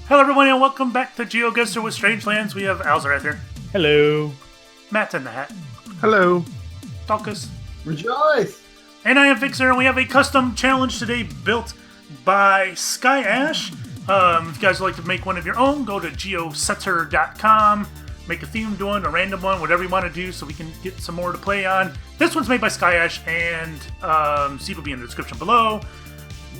Hello everyone and welcome back to GeoGuessr with Strangelands. We have Alzer right there. Hello. Matt in the hat. Hello. Talkus. Rejoice! And I am Fixer, and we have a custom challenge today built by Sky Ash. If you guys would like to make one of your own, go to geosettr.com, make a themed one, a random one, whatever you want to do so we can get some more to play on. This one's made by Sky Ash, and seed will be in the description below.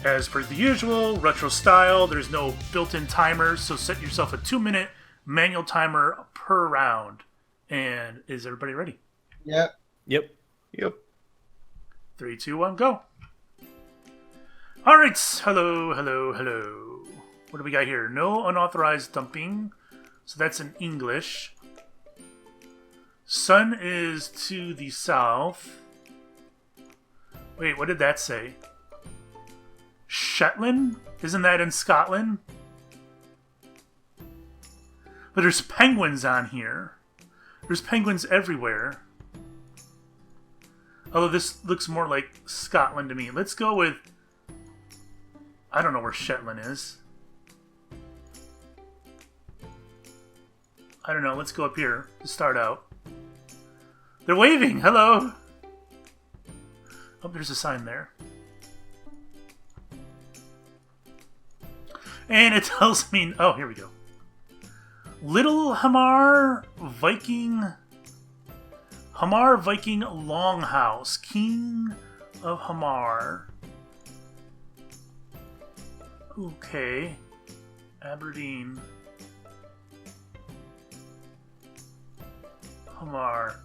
As per the usual, retro style, there's no built-in timers, so set yourself a 2-minute manual timer per round. And is everybody ready? Yep. Yep. 3, 2, 1, go. Alright, hello. What do we got here? No unauthorized dumping. So that's in English. Sun is to the south. Wait, what did that say? Shetland? Isn't that in Scotland? But there's penguins on here. There's penguins everywhere. Although this looks more like Scotland to me. Let's go with... I don't know where Shetland is. I don't know. Let's go up here to start out. They're waving! Hello! Oh, there's a sign there. And it tells me... Oh, here we go. Little Hamar Viking Longhouse, King of Hamar. Okay. Aberdeen. Hamar.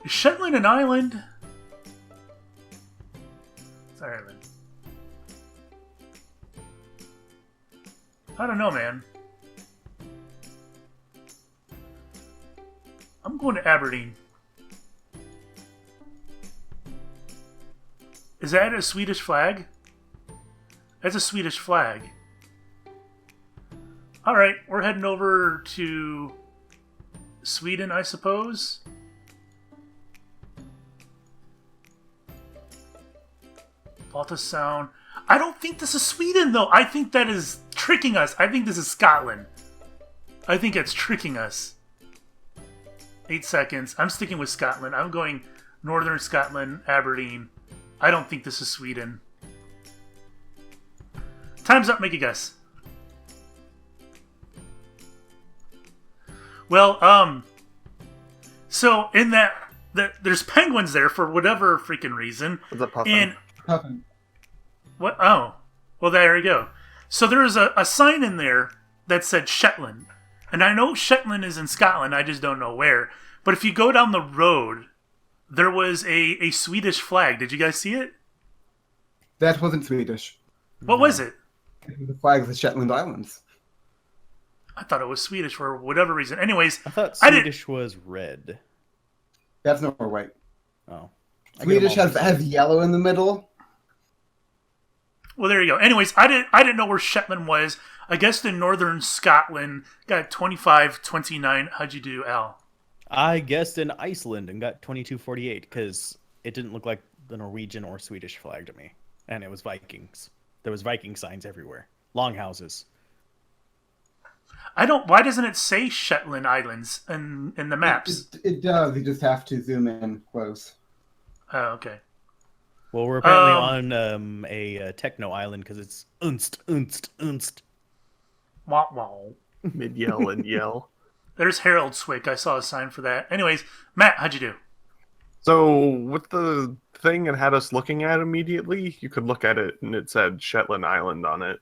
Is Shetland an island? It's Ireland. I don't know, man. I'm going to Aberdeen. Is that a Swedish flag? That's a Swedish flag. Alright, we're heading over to Sweden, I suppose. Balta Sound. I don't think this is Sweden, though. I think that is tricking us. I think this is Scotland. I think it's tricking us. 8 seconds. I'm sticking with Scotland. I'm going Northern Scotland, Aberdeen. I don't think this is Sweden. Time's up. Make a guess. Well, so in that there's penguins there for whatever freaking reason. What's up, Puffin? And Puffin. what? Oh, well, there you go. So there was a sign in there that said Shetland. And I know Shetland is in Scotland, I just don't know where. But if you go down the road, there was a Swedish flag. Did you guys see it? That wasn't Swedish. What was it? It was the flag of the Shetland Islands. I thought it was Swedish for whatever reason. Anyways, I thought Swedish was red. That's Norway. Oh. Swedish has yellow in the middle. well, there you go. Anyways, I didn't know where Shetland was. I guess the northern Scotland got 25-29. How'd you do, Al? I guessed in Iceland and got 2248 because it didn't look like the Norwegian or Swedish flag to me. And it was Vikings. There was Viking signs everywhere. Longhouses. Why doesn't it say Shetland Islands in the maps? It does. You just have to zoom in close. Oh, okay. Well, we're apparently on a techno island because it's unst. Wah, wah. Mid-yell and yell. There's Harold Swick. I saw a sign for that. Anyways, Matt, how'd you do? So, with the thing it had us looking at immediately, you could look at it and it said Shetland Island on it.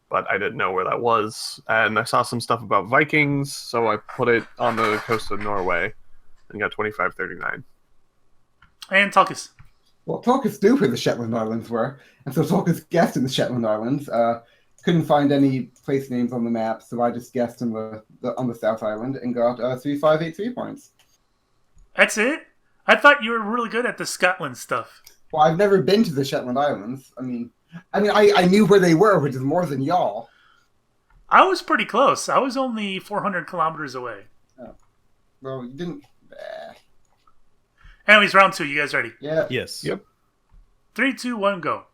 But I didn't know where that was. And I saw some stuff about Vikings, so I put it on the coast of Norway and got 2539. And Talkus. Well, Talkus knew where the Shetland Islands were, and so Talkus guessed in the Shetland Islands. Couldn't find any place names on the map, so I just guessed on the South Island and got 3583 points. That's it? I thought you were really good at the Scotland stuff. Well, I've never been to the Shetland Islands. I knew where they were, which is more than y'all. I was pretty close. I was only 400 kilometers away. Oh. Well, you didn't... Anyways, round 2. You guys ready? Yeah. Yes. Yep. 3, 2, 1, go.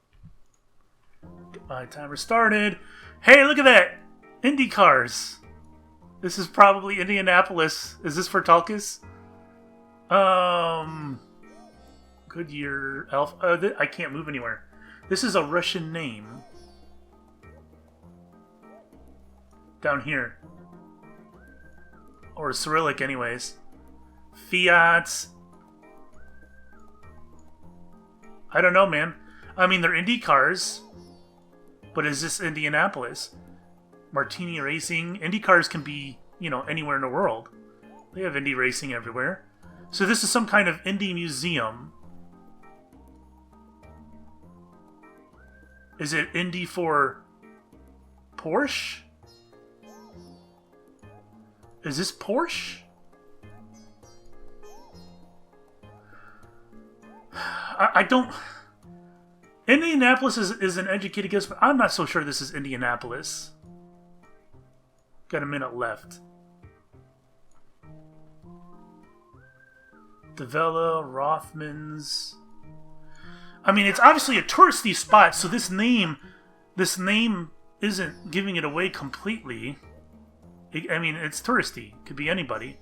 Get my timer started. Hey, look at that. Indy cars. This is probably Indianapolis. Is this for Tulkas? Goodyear Alpha. I can't move anywhere. This is a Russian name. Down here. Or Cyrillic, anyways. Fiat. I don't know, man. I mean, they're Indy cars. But is this Indianapolis? Martini Racing. Indy cars can be, anywhere in the world. They have Indy racing everywhere. So this is some kind of Indy museum. Is it Indy for Porsche? Is this Porsche? I don't... Indianapolis is an educated guess, but I'm not so sure this is Indianapolis. Got a minute left. Devella, Rothmans. I mean, it's obviously a touristy spot, so this name isn't giving it away completely. I mean, it's touristy. Could be anybody.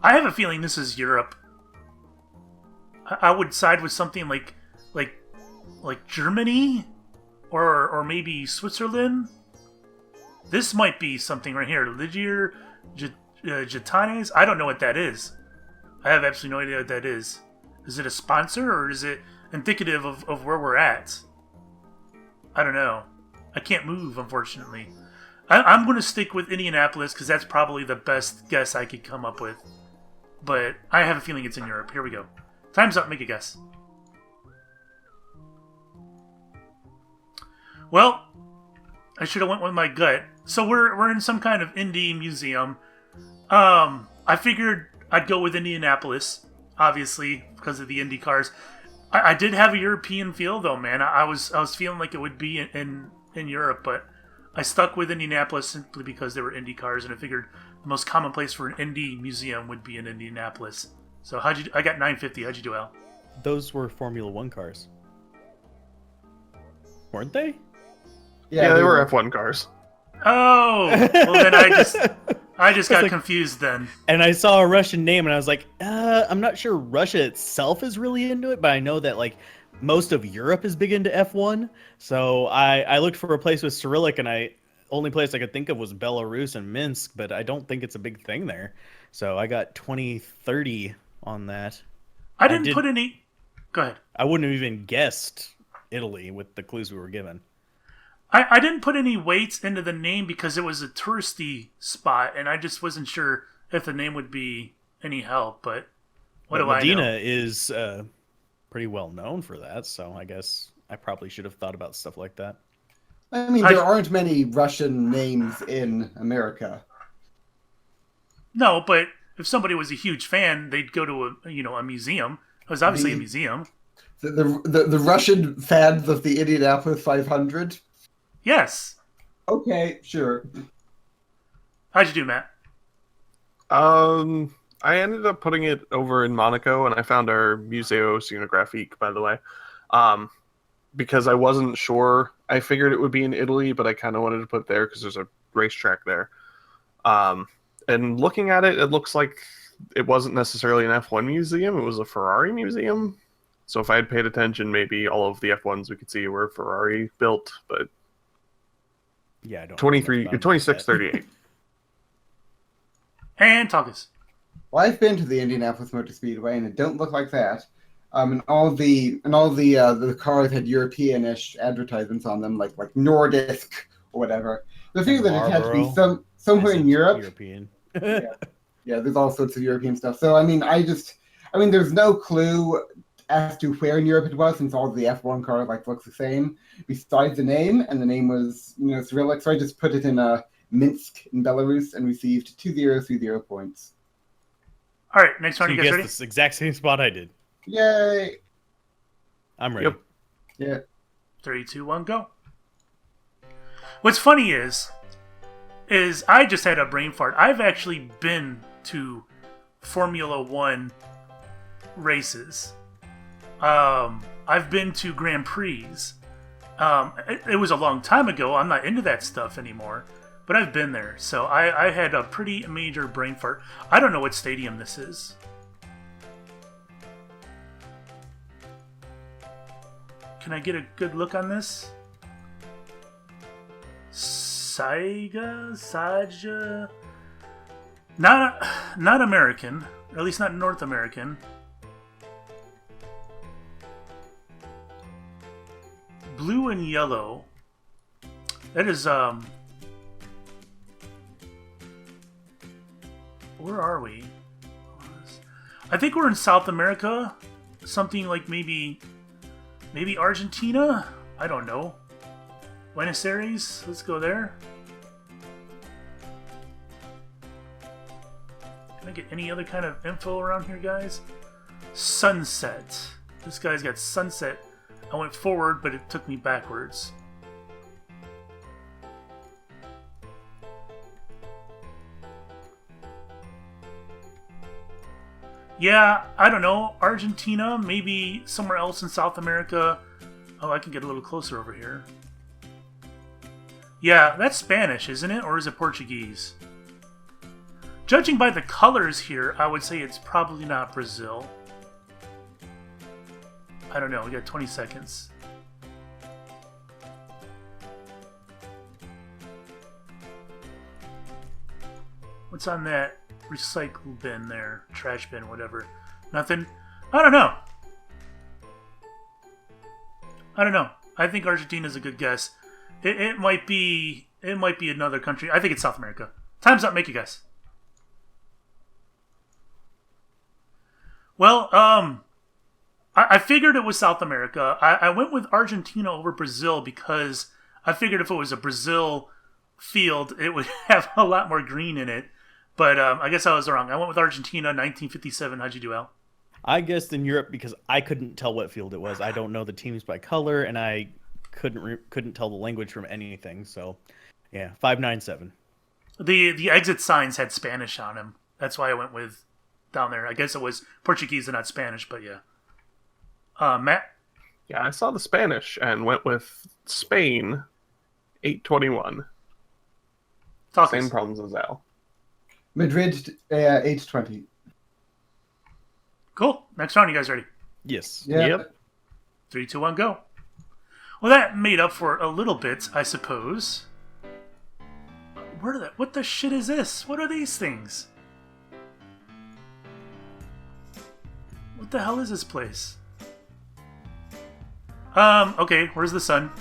I have a feeling this is Europe. I would side with something like Germany, or maybe Switzerland. This might be something right here. Ligier Gitanes. I don't know what that is. I have absolutely no idea what that is. Is it a sponsor, or is it indicative of where we're at? I don't know. I can't move, unfortunately. I'm going to stick with Indianapolis because that's probably the best guess I could come up with. But I have a feeling it's in Europe. Here we go. Time's up. Make a guess. Well, I should have went with my gut. So we're in some kind of Indy museum. I figured I'd go with Indianapolis, obviously, because of the Indy cars. I did have a European feel, though, man. I was feeling like it would be in Europe, but I stuck with Indianapolis simply because there were Indy cars, and I figured the most common place for an Indy museum would be in Indianapolis. So I got 950. How'd you do, Al? Those were Formula One cars, weren't they? Yeah, they were F1 cars. Oh, well then I just got confused then. And I saw a Russian name, and I was like, I'm not sure Russia itself is really into it, but I know that most of Europe is big into F1. So I looked for a place with Cyrillic, and only place I could think of was Belarus and Minsk, but I don't think it's a big thing there. So I got 2030 on that. I didn't put any. Go ahead. I wouldn't have even guessed Italy with the clues we were given. I didn't put any weights into the name because it was a touristy spot, and I just wasn't sure if the name would be any help. But what do I know? Medina is pretty well known for that, so I guess I probably should have thought about stuff like that. I mean, there aren't many Russian names in America. No, but if somebody was a huge fan, they'd go to a museum. It was obviously a museum. The Russian fans of the Indianapolis 500. Yes. Okay, sure. How'd you do, Matt? I ended up putting it over in Monaco, and I found our Museo Scenographique, by the way, because I wasn't sure. I figured it would be in Italy, but I kind of wanted to put it there because there's a racetrack there. And looking at it, it looks like it wasn't necessarily an F1 museum. It was a Ferrari museum. So if I had paid attention, maybe all of the F1s we could see were Ferrari built, but... Yeah, I don't 2638. And Tulkas. Well, I've been to the Indianapolis Motor Speedway, and it don't look like that. And all the cars had European-ish advertisements on them, like Nordisk or whatever. The thing that it had to be somewhere in Europe. European. Yeah, there's all sorts of European stuff. So I mean, there's no clue as to where in Europe it was, since all the F1 cars looks the same, besides the name, and the name was Cyrillic. So I just put it in Minsk in Belarus and received 2030 points. All right, next round. So you guys ready? This exact same spot I did. Yay! I'm ready. Yep. Yeah. 3, 2, 1, go. What's funny is I just had a brain fart. I've actually been to Formula One races. I've been to Grand Prix. It was a long time ago. I'm not into that stuff anymore. But I've been there. So I had a pretty major brain fart. I don't know what stadium this is. Can I get a good look on this? Saja? Not American. Or at least not North American. Blue and yellow. That is, where are we? I think we're in South America. Something like maybe Argentina? I don't know. Buenos Aires? Let's go there. Can I get any other kind of info around here, guys? Sunset. This guy's got sunset. I went forward, but it took me backwards. Yeah, I don't know. Argentina, maybe somewhere else in South America. Oh, I can get a little closer over here. Yeah, that's Spanish, isn't it? Or is it Portuguese? Judging by the colors here, I would say it's probably not Brazil. I don't know. We got 20 seconds. What's on that recycle bin there? Trash bin, whatever. Nothing? I don't know. I don't know. I think Argentina's a good guess. It might be another country. I think it's South America. Time's up. Make a guess. Well, I figured it was South America. I went with Argentina over Brazil because I figured if it was a Brazil field, it would have a lot more green in it. But I guess I was wrong. I went with Argentina, 1957. How'd you do, Al? I guessed in Europe because I couldn't tell what field it was. I don't know the teams by color, and I couldn't tell the language from anything. So, yeah, 597. The exit signs had Spanish on them. That's why I went with down there. I guess it was Portuguese and not Spanish, but yeah. Matt? Yeah, I saw the Spanish and went with Spain, 821. Same problems as Al. Madrid, 820. Cool. Next round, you guys ready? Yes. Yeah. Yep. 3, 2, 1, go. Well, that made up for a little bit, I suppose. What the shit is this? What are these things? What the hell is this place? Okay, where's the sun?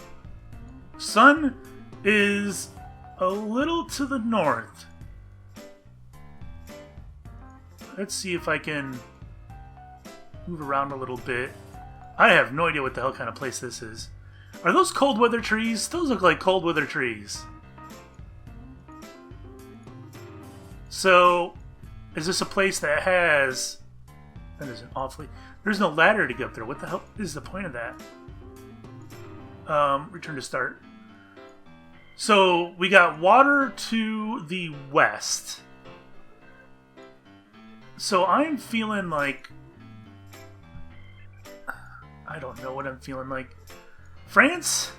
Sun is a little to the north. Let's see if I can move around a little bit. I have no idea what the hell kind of place this is. Are those cold weather trees? Those look like cold weather trees. So, is this a place that has... That is an awfully... There's no ladder to get up there. What the hell is the point of that? Return to start. So, we got water to the west. So, I'm feeling like... I don't know what I'm feeling like. France?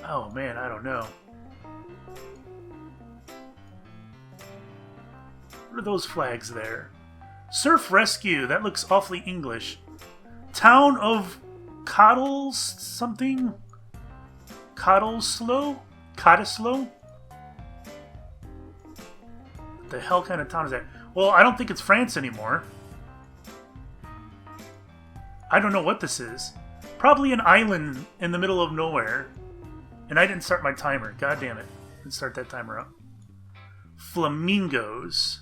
Oh man, I don't know. What are those flags there? Surf Rescue, that looks awfully English. Town of Cottles something? Cottesloe? Cottesloe? What the hell kind of town is that? Well, I don't think it's France anymore. I don't know what this is. Probably an island in the middle of nowhere. And I didn't start my timer. God damn it. Let's start that timer up. Flamingos.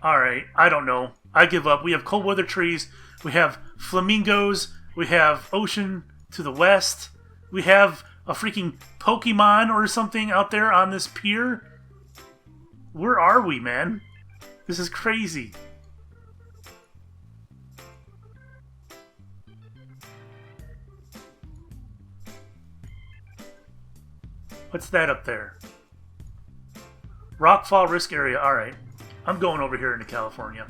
Alright, I don't know. I give up. We have cold weather trees. We have flamingos. We have ocean to the west. We have a freaking Pokemon or something out there on this pier. Where are we, man? This is crazy. What's that up there? Rockfall risk area. All right. I'm going over here into California.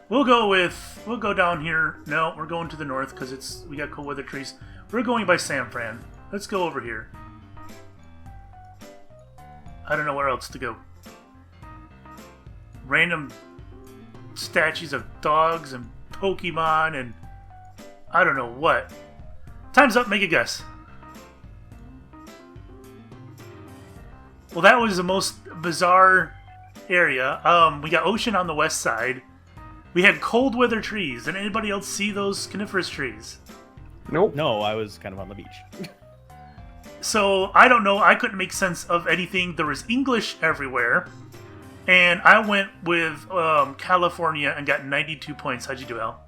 We'll go down here. No, we're going to the north because we got cold weather trees. We're going by San Fran. Let's go over here. I don't know where else to go. Random statues of dogs and Pokemon and I don't know what. Time's up, make a guess. Well, that was the most bizarre area. We got ocean on the west side. We had cold weather trees. Did anybody else see those coniferous trees? Nope. No, I was kind of on the beach. So, I don't know. I couldn't make sense of anything. There was English everywhere. And I went with California and got 92 points. How'd you do, Al?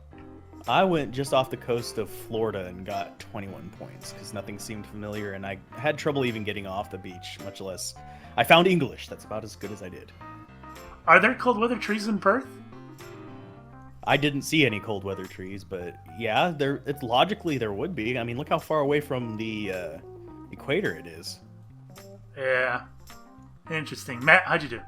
I went just off the coast of Florida and got 21 points because nothing seemed familiar, and I had trouble even getting off the beach, much less... I found English. That's about as good as I did. Are there cold weather trees in Perth? I didn't see any cold weather trees, but yeah, logically there would be. I mean, look how far away from the equator it is. Yeah. Interesting. Matt, how'd you do?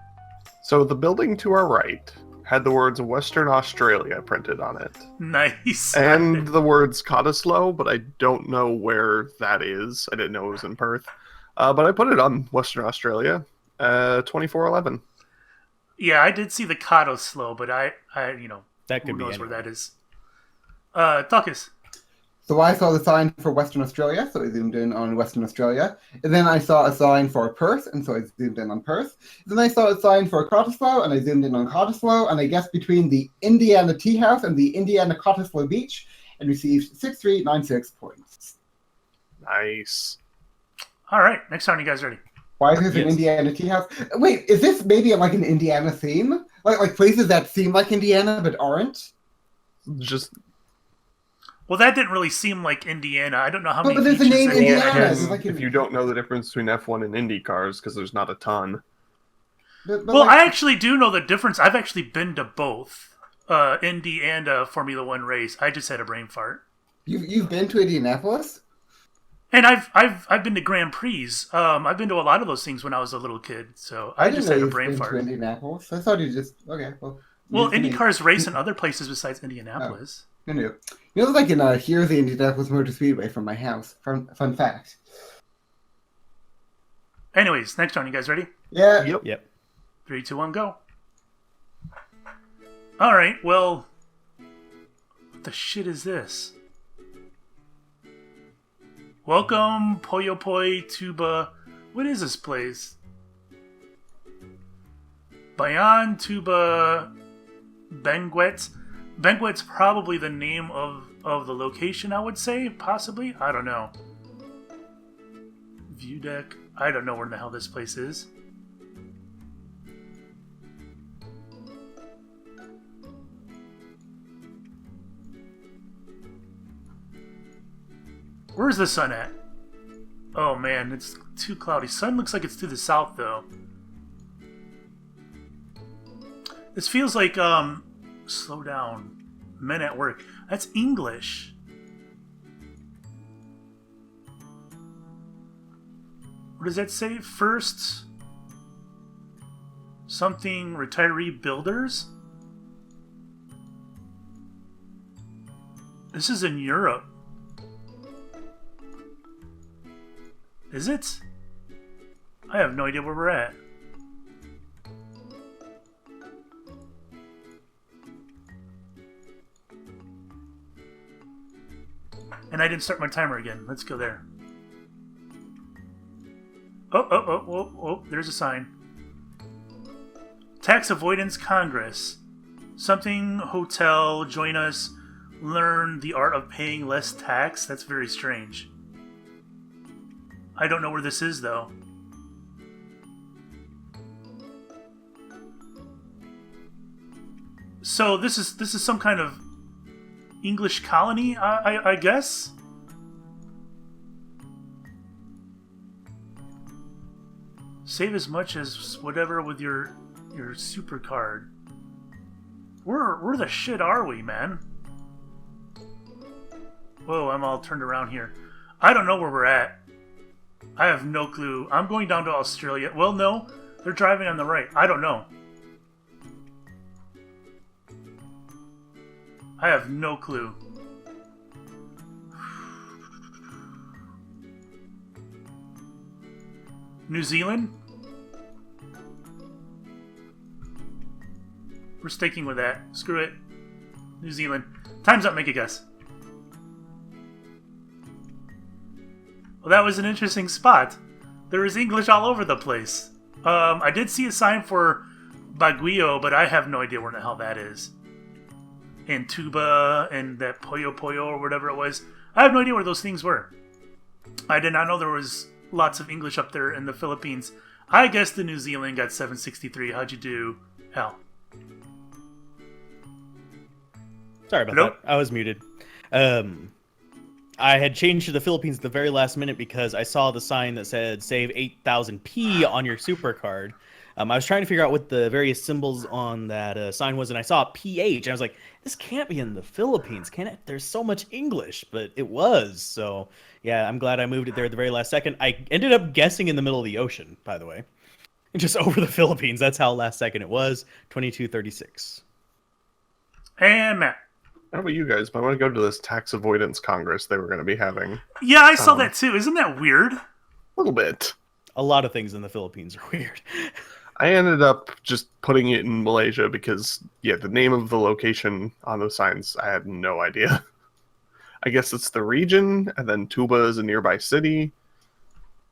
So the building to our right had the words Western Australia printed on it. Nice. And the words Cottesloe, but I don't know where that is. I didn't know it was in Perth. But I put it on Western Australia, 2411. Yeah, I did see the Cottesloe, but I That could who be knows where anywhere. that is. Tuckus. So I saw the sign for Western Australia, so I zoomed in on Western Australia. And then I saw a sign for Perth, and so I zoomed in on Perth. Then I saw a sign for Cottesloe, and I zoomed in on Cottesloe, and I guessed between the Indiana Tea House and the Indiana Cottesloe Beach, and received 6396 points. Nice. All right, next time, you guys ready? Why is this an Yes. Indiana Tea House? Wait, is this maybe like an Indiana theme? Like places that seem like Indiana but aren't? Just Well, that didn't really seem like Indiana. I don't know how But many there's the beaches name Indiana Indiana. has. It's like if you don't know the difference between F1 and Indy cars, because there's not a ton. But Well, like, I actually do know the difference. I've actually been to both Indy and Formula One race. I just had a brain fart. you've been to Indianapolis? And I've been to Grand Prix. I've been to a lot of those things when I was a little kid. So I didn't just know had a you've brain been fart. to Indianapolis. I thought you just okay. Well, Well, news to me. IndyCars race in other places besides Indianapolis. Who knew? You know, like in here's the Indianapolis Motor Speedway from my house. Fun fact. Anyways, next one. You guys ready? Yeah. Yep. Yep. 3, 2, 1, go. All right. Well, what the shit is this? Welcome, Poyo Poi Tuba. What is this place? Bayan Tuba Benguet. Benguet's probably the name of the location, I would say. Possibly. I don't know. View deck. I don't know where the hell this place is. Where's the sun at? Oh man, it's too cloudy. Sun looks like it's to the south though. This feels like slow down. Men at work. That's English. What does that say? First something retiree builders? This is in Europe. Is it? I have no idea where we're at. And I didn't start my timer again. Let's go there. Oh, there's a sign. Tax Avoidance Congress. Something hotel, join us, learn the art of paying less tax. That's very strange. I don't know where this is, though. So this is some kind of English colony, I guess? Save as much as whatever with your super card. Where the shit are we, man? Whoa, I'm all turned around here. I don't know where we're at. I have no clue. I'm going down to Australia. Well, no. They're driving on the right. I don't know. I have no clue. New Zealand? We're sticking with that. Screw it. New Zealand. Time's up, make a guess. Well, that was an interesting spot. There is English all over the place. I did see a sign for Baguio, but I have no idea where the hell that is. And Tuba and that Poyo Poyo or whatever it was. I have no idea where those things were. I did not know there was lots of English up there in the Philippines. I guess the New Zealand got 763. How'd you do, Al? Sorry about Nope. that. I was muted. I had changed to the Philippines at the very last minute because I saw the sign that said save 8000p on your super card. I was trying to figure out what the various symbols on that sign was, and I saw PH. I was like, this can't be in the Philippines, can it? There's so much English, but it was. So, yeah, I'm glad I moved it there at the very last second. I ended up guessing in the middle of the ocean, by the way. Just over the Philippines. That's how last second it was. 2236. And Matt. How about you guys? I want to go to this tax avoidance congress they were going to be having. Yeah, I saw that too. Isn't that weird? A little bit. A lot of things in the Philippines are weird. I ended up just putting it in Malaysia because, yeah, the name of the location on those signs, I had no idea. I guess it's the region, and then Tuba is a nearby city.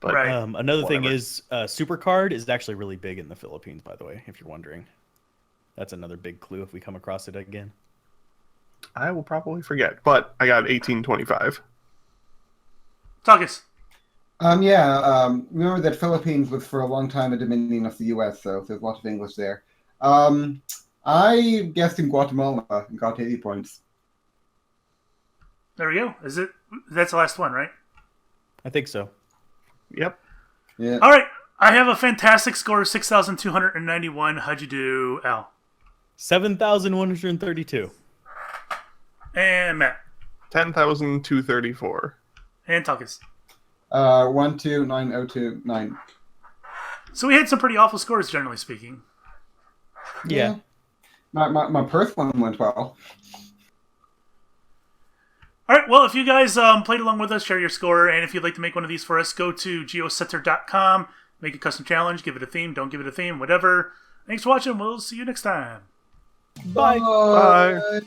But Right. Another thing Whatever. is Supercard is actually really big in the Philippines, by the way, if you're wondering. That's another big clue if we come across it again. I will probably forget. But I got 1825. Talkus. Remember that Philippines was for a long time a dominion of the U.S., so there's a lot of English there. I guessed in Guatemala and got 80 points. There we go. Is it? That's the last one, right? I think so. Yep. Yeah. All right. I have a fantastic score of 6,291. How'd you do, Al? 7,132. And Matt. 10,234. And Talkus. 129029. So we had some pretty awful scores, generally speaking. Yeah. My Perth one went well. All right, well, if you guys played along with us, share your score, and if you'd like to make one of these for us, go to geosettr.com, make a custom challenge, give it a theme, don't give it a theme, whatever. Thanks for watching. We'll see you next time. Bye. Bye.